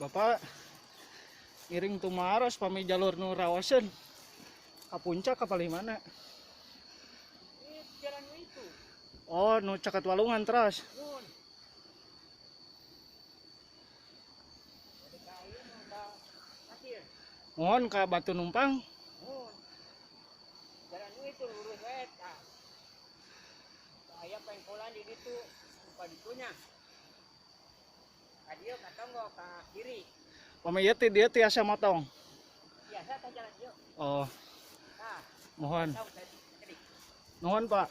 Bapak ngiring tumaros pami jalur nu rawasen ka puncak ka mana? Jalan itu. Oh, nu cakat walungan terus. Nun. Ada kayu nu ka pasir. Mohon ka batu numpang. Nun. Jalan itu lurus wae tah. Aya pengkolan di ditu, lupa ditunya. Adieu ka tonggo ka kiri. Pami ieu dia tiasa motong. Biasa tah jalan ieu. Oh, Tah, mohon. tahu tadi. Mohon, Pak.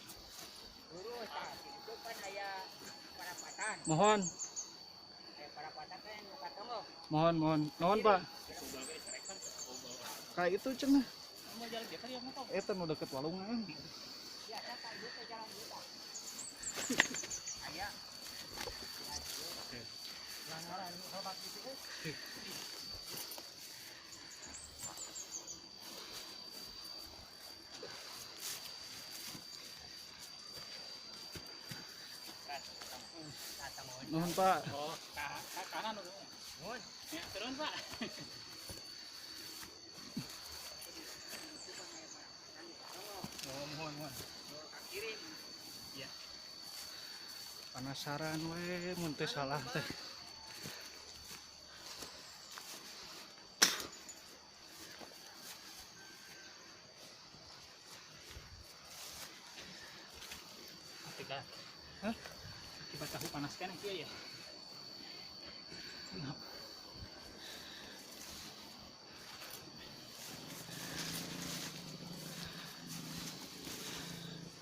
Lurus tah, itu kan aya parapatan. Mohon. Aya parapatan kan nu ka tonggo. Mohon. Mohon, Pak. Kayak itu cenah. Mau jalan biasa dia motong. Eta nu deket walungan. Biasa tah ieu teh jalan ieu tah. Aya. Oke. Langaran obat itu. Mohon, Pak. Oh, kanan dulu. Mohon. Ya, turun, Pak. Oh, mohon. Kiri. Iya. Penasaran we mun teu salah teh. Ketika Hah? kita tahu panaskan yang kia ya.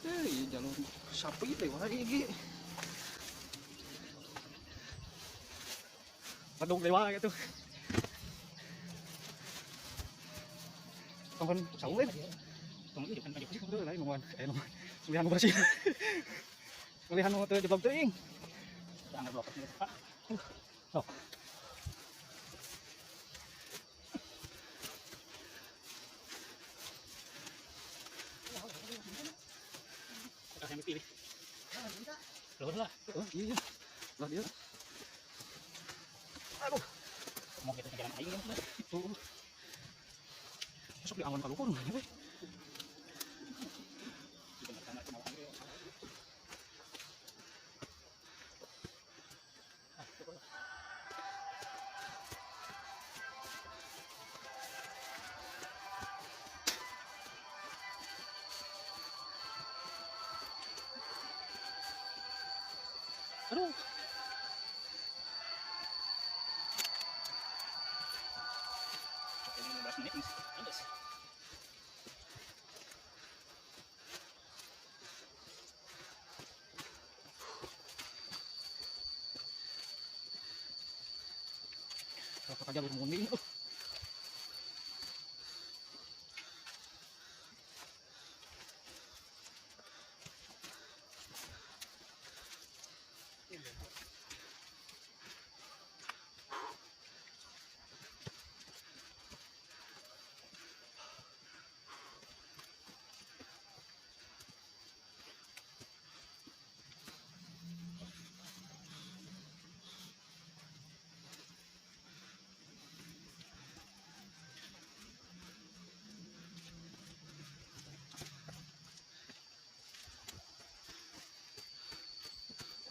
Iya jalur sapi teh wae ge. Padung dewa gitu. Tongkon sawen. Tunggu di depan aja. Itu lain nuan. Nuan. Lihat bersih. Lihat nu teu jebak teuing. Jangan blok ini, Pak. Oh. Kita yang pilih. Keluar lah. Oh iya. Lah dia. Aduh. Mau kita jalan aing kan. Tuh. Masuk di awan kalukun we. Aduh. Ini 15 menit nih. Lanjut. Kakak jalur muni.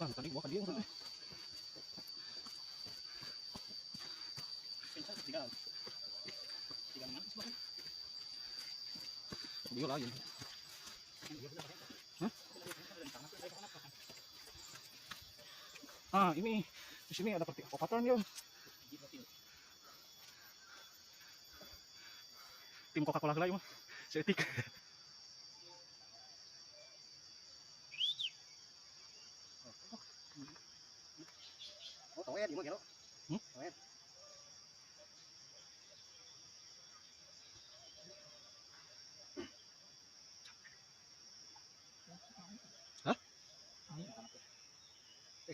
Wah, tadi gua ke dia maksudnya. Pencet tiga. Tiga mana sih, Pak? Dia lain. Hah? Ah, ini di sini ada pertikopatan ya. Tim Coca-Cola lagi mah. Seetik. Oh, tawet di mana? Tawet. Hah?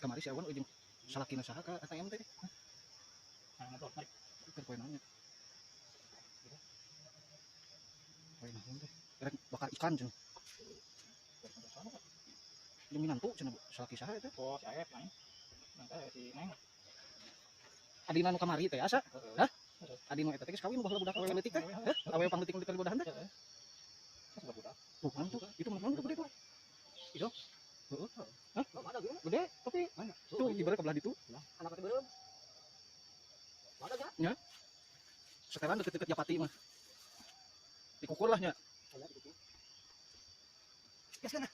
Kamari si Awan ujung salakina saha ka ATM teh. Nah, motor, mari. Kan poe nanya. Poe naon teh? Rek bakar ikan cenah. Jeung minantu cenah salaki saha eta? Oh, saya main. Nanti si Neng. adina nu kamari teh asa. Hah? Adina eta teh geus kawin baheula budak awewe leutik teh. Awewe pangleutik-leutik kali bodahan teh. Tuh, kan tuh. Itu mana itu gede tuh. Itu. Heeh. Hah? Ada gini. Gede tapi Mana? tuh ibarat kebelah ditu. Anak itu belum. Ada ya? Nya. Sekarang deket-deket Japati mah. Dikukur lah nya. Ada gitu. Gas kana.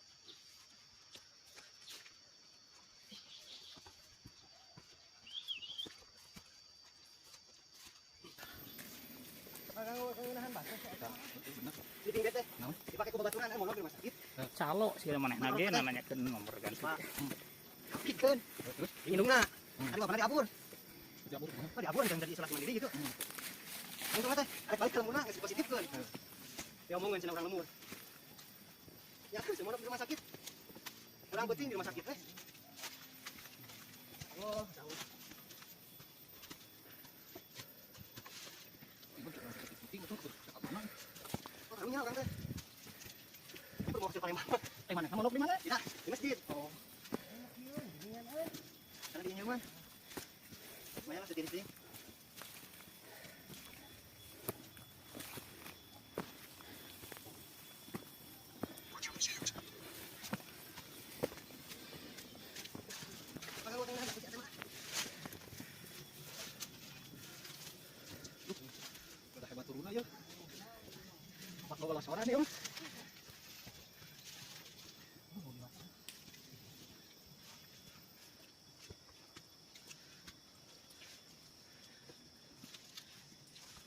Di pinggir teh. Dipakai ku babaturan mau ke rumah sakit. Calo sih manehna ge nanyakeun nomor ganti. Sakitkeun. Indungna. Ada pernah diabur. Jabur. Oh, diabur kan jadi isolasi mandiri gitu. Untung teh, ada balik ke lemurna geus positifkeun. Dia omongin cenah orang lemur. Ya, semua di rumah sakit. Orang penting di rumah sakit teh. Oh, jauh. Oh, kamunya orang teh. Itu mau ke paling mana? Mana? Kamu di mana? Ya, di masjid. Oh. Karena di nyaman. Lumayan sendiri sih. Udah hebat turun aja. 14 orang nih, Om.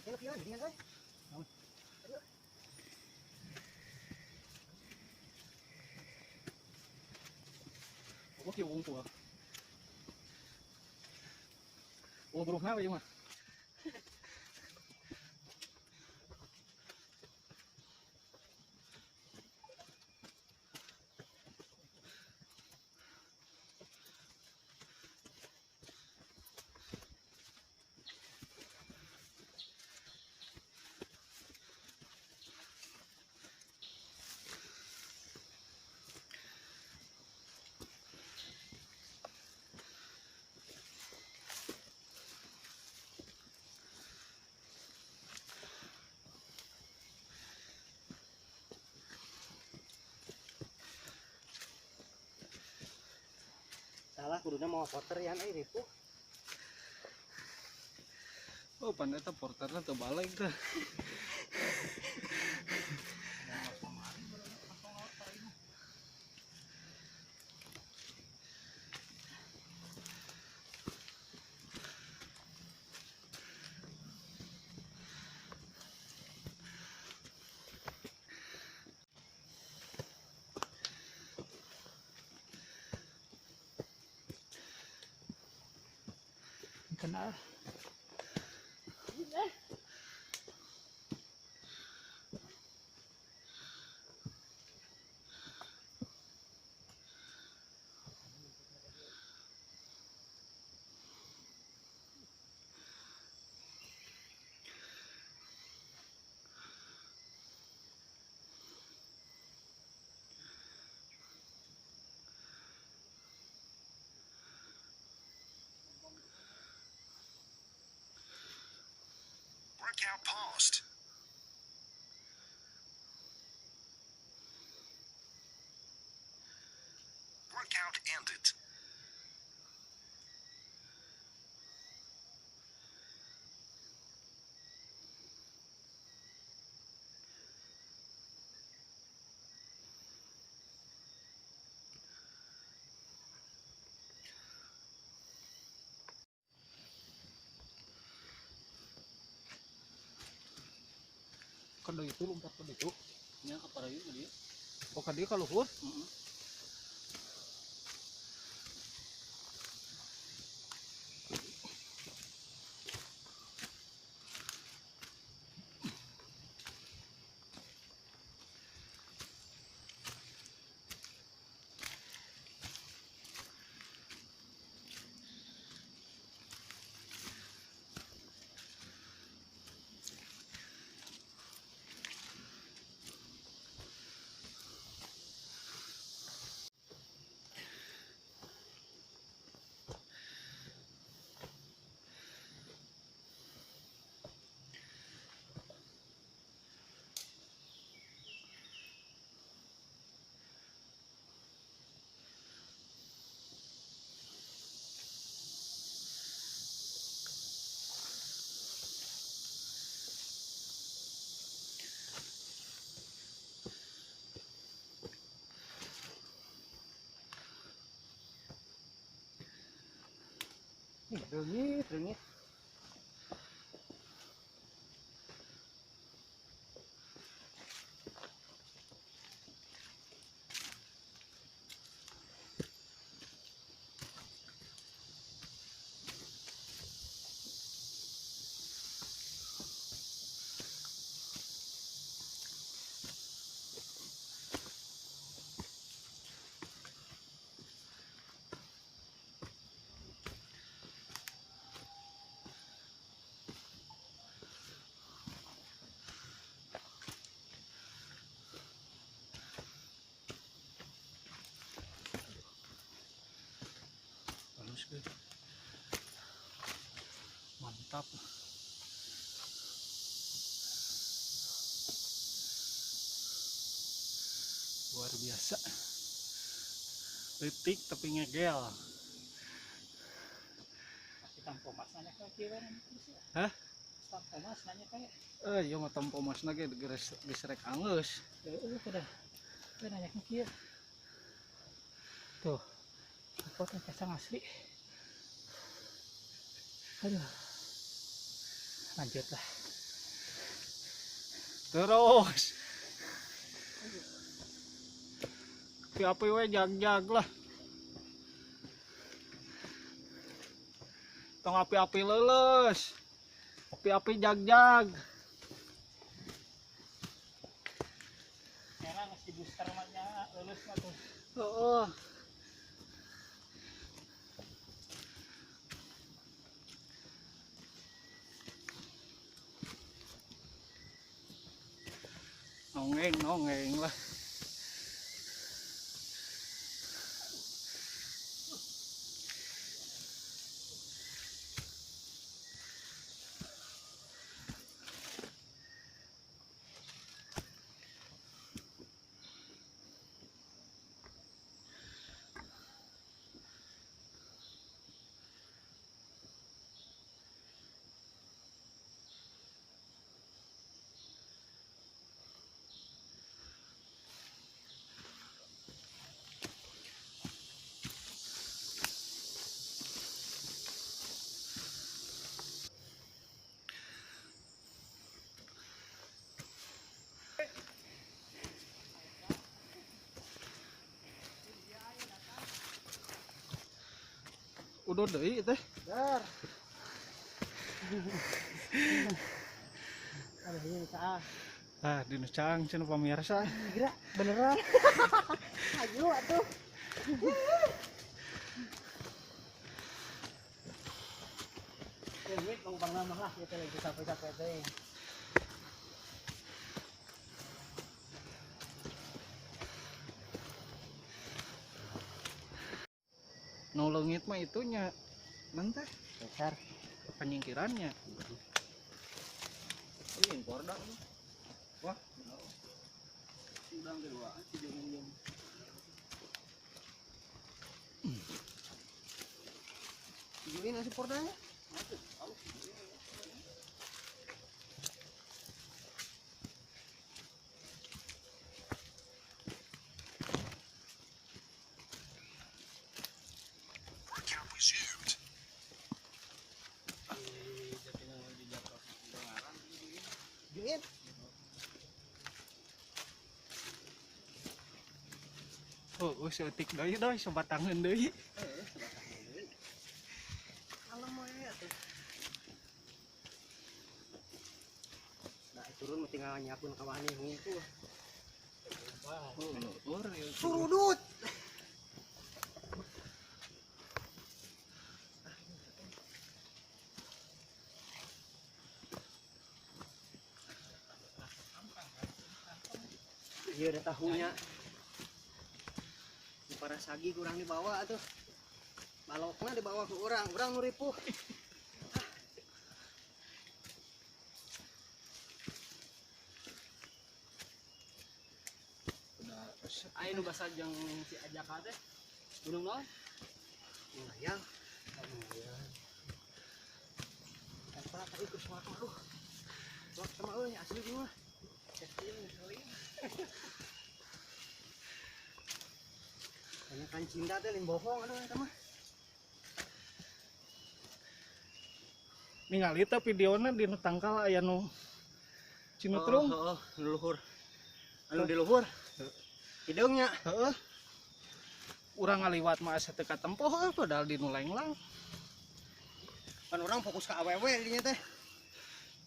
Tengok pian, dengan saya. Oh, kieu unggul. Oh, buruhna we mah. Salah kuduna mau porter ya itu. Oh, pan eta porterna teu balik teh. Kenal. Workout paused. Workout ended. Kan dari itu lompat ke itu. Nya kaparaeun dia. Oh, kan dia ka luhur. Heeh. Reungit. Halus guys. Mantap. Luar biasa. Detik tapi ngegel. Tampo mas nanya kayak kira Hah? Tampo mas nanya kayak Iya mah tampo masna ge geus rek angeus. udah nanya kayak kira tuh potnya pasang asli. Aduh, lanjutlah Terus. Api we jag-jag lah. Tong api-api leuleus. Api-api jag-jag. sekarang si booster maknya lulus mah tuh Heeh. Nongeng lah. Udah deui teh. Dar. Ada ini saah. Ah, dinu cang cenah pamirsa. Kira beneran. Ayo atuh. Reungit pang nama lah kita lagi capek-capek teh. Nu leungit mah itunya. Nanti Besar. penyingkirannya. Ini impor dah. Wah. Udang kedua, si jeung. Juin nasi pordanya. Workout resumed. Juin. Oh, seutik deui doi, sobatangeun deui. Alam mah ya tuh. Nah, turun mah tinggal nyiapun kawani hungkul. Surudut. Iya ada tahunya. Para sagi kurang dibawa tuh. Baloknya dibawa ke orang nu ripuh. Ayo nu basa jeung si Ajaka teh. Gunung naon? Lumayan. Eta tadi ke suatu aduh. Suatu sama euy asli ieu mah. Banyak kan cinta teh lain bohong aduh eta mah. ningali teh videona di nu tangkal aya nu Cinutrum. Oh, nu luhur. Anu di luhur. Hidungnya. Heeh. Urang ngaliwat mah asa teu katempoh padahal di nu lenglang. Kan orang fokus ke AWW dinya teh.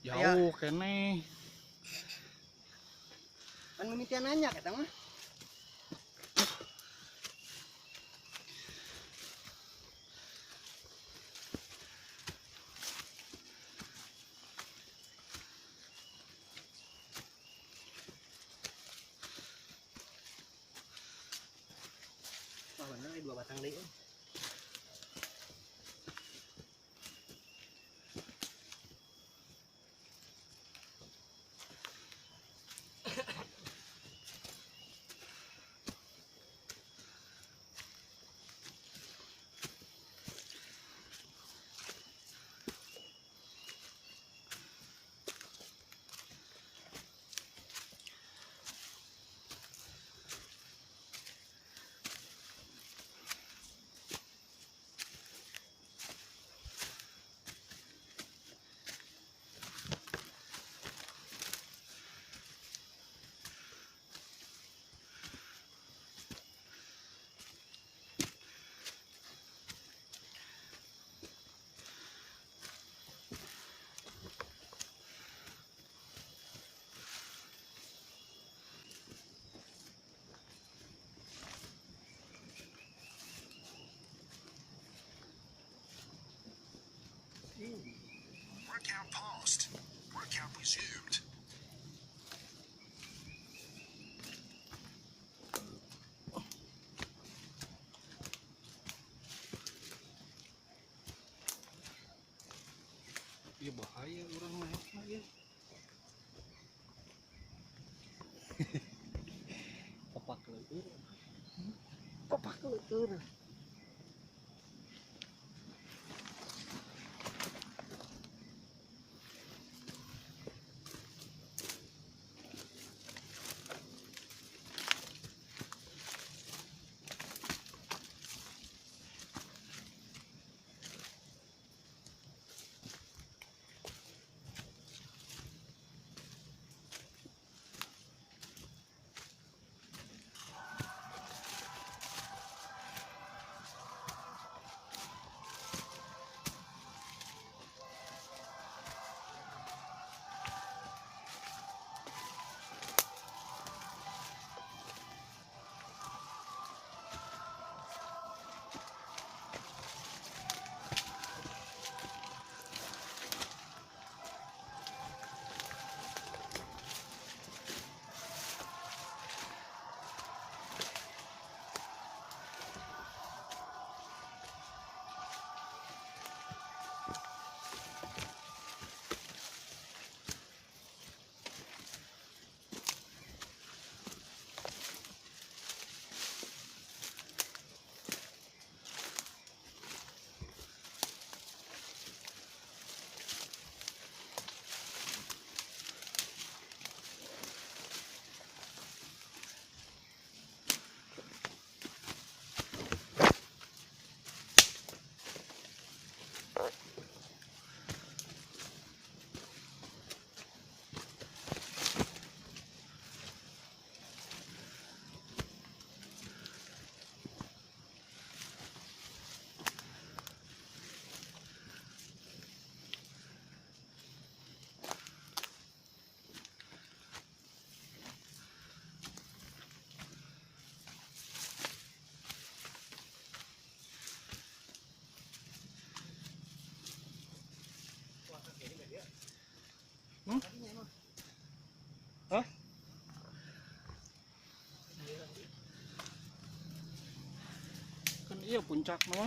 Jauh kene. Kan mimitian nanya eta mah. Wah, bener dua batang deui. Workout paused. Workout resumed. Ieu bahaya urang mah ya. Papak leueur. Papak leueur. Hah? Kan iya puncak mah.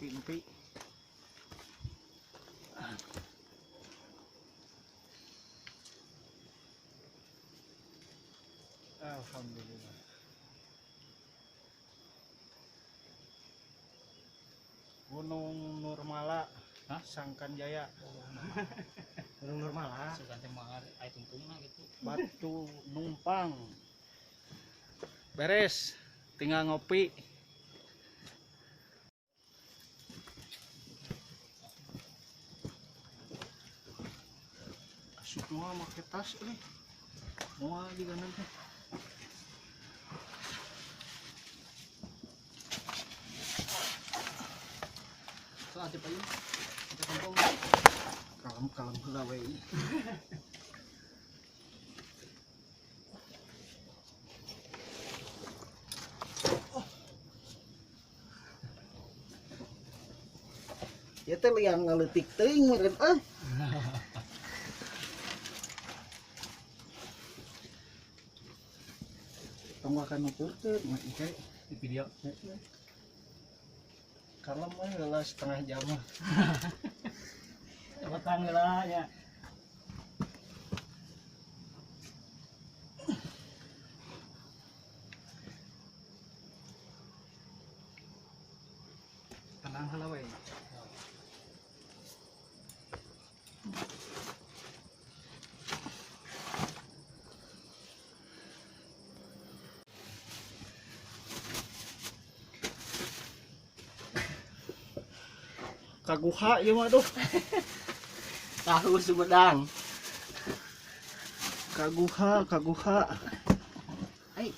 Nepi-nepi. Alhamdulillah. Gunung Nurmala, Sangkan Jaya. Gunung normal lah. Seganti mahar air tungtungna gitu. Batu Numpang. Beres, tinggal ngopi. Semua pakai tas ini. Mau juga nanti. So aja pa yun. Kita kampung. Kalem-kalem heula we. Ya teh liang ngaleutik teuing meureun euy. Tong akan nuturkeun mah ieu Di video. kalem we heula setengah jam mah. Batang lah ya. Tenang heula we. Kaguha ieu mah duh. Tahu Sumedang. Kaguha. Ai.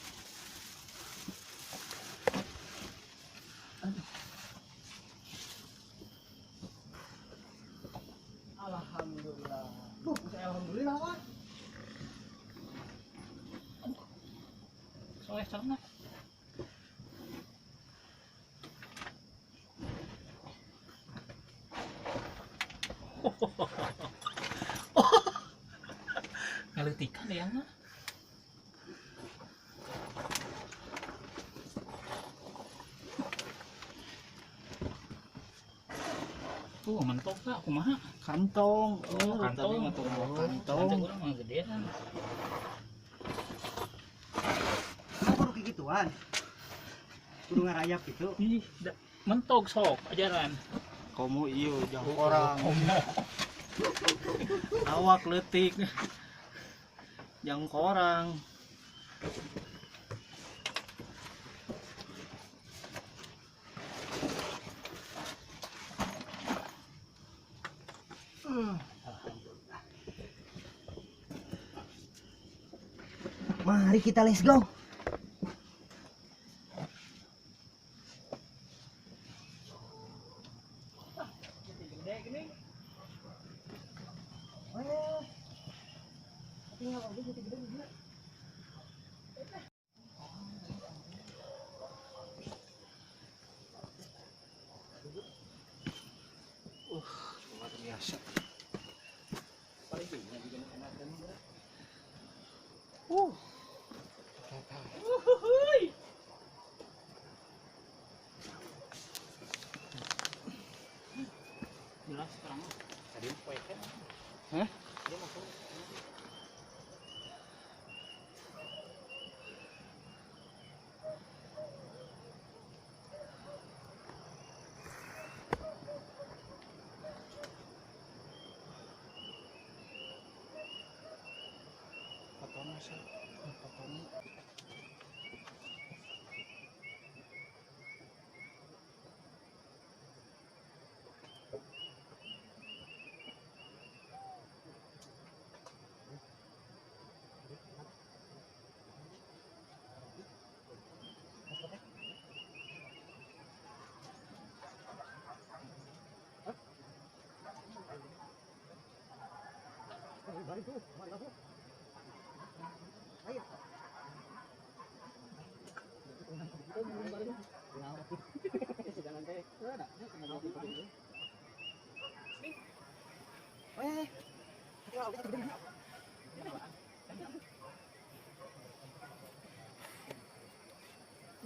Alhamdulillah. Duh, alhamdulillah wah. Soalnya sana. Ngeletikan ya mah. Mentok lah, kumaha? Kantong. Oh, kantong. Tadi mah tuh bawa Kantong kantong. urang mah gedean. Kenapa kudu gituan? Kudu ngarayap gitu. Ih, mentok sok ajaran. Komo ieu jauh orang. Awak leutik. Jang korang. Mari kita let's go. Luar biasa. Jelas sekarang tadi poe kan. Hah? Dia masuk. Potongnya sih. Potongnya.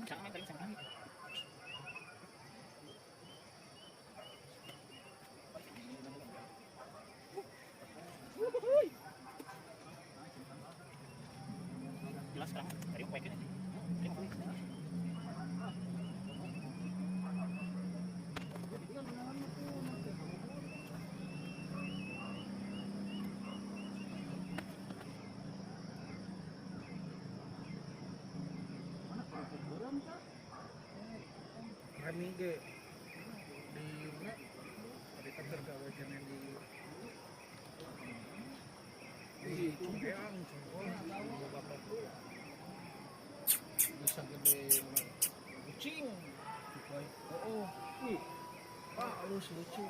Jangan main tadi sama. jelas sekarang. Tadi aku ini. Kami ge di mana? Ada kantor gawe jangan di Cungkeang, Cungkol, bapak tuh bisa gede kucing. Oh, Pak, halus lucu.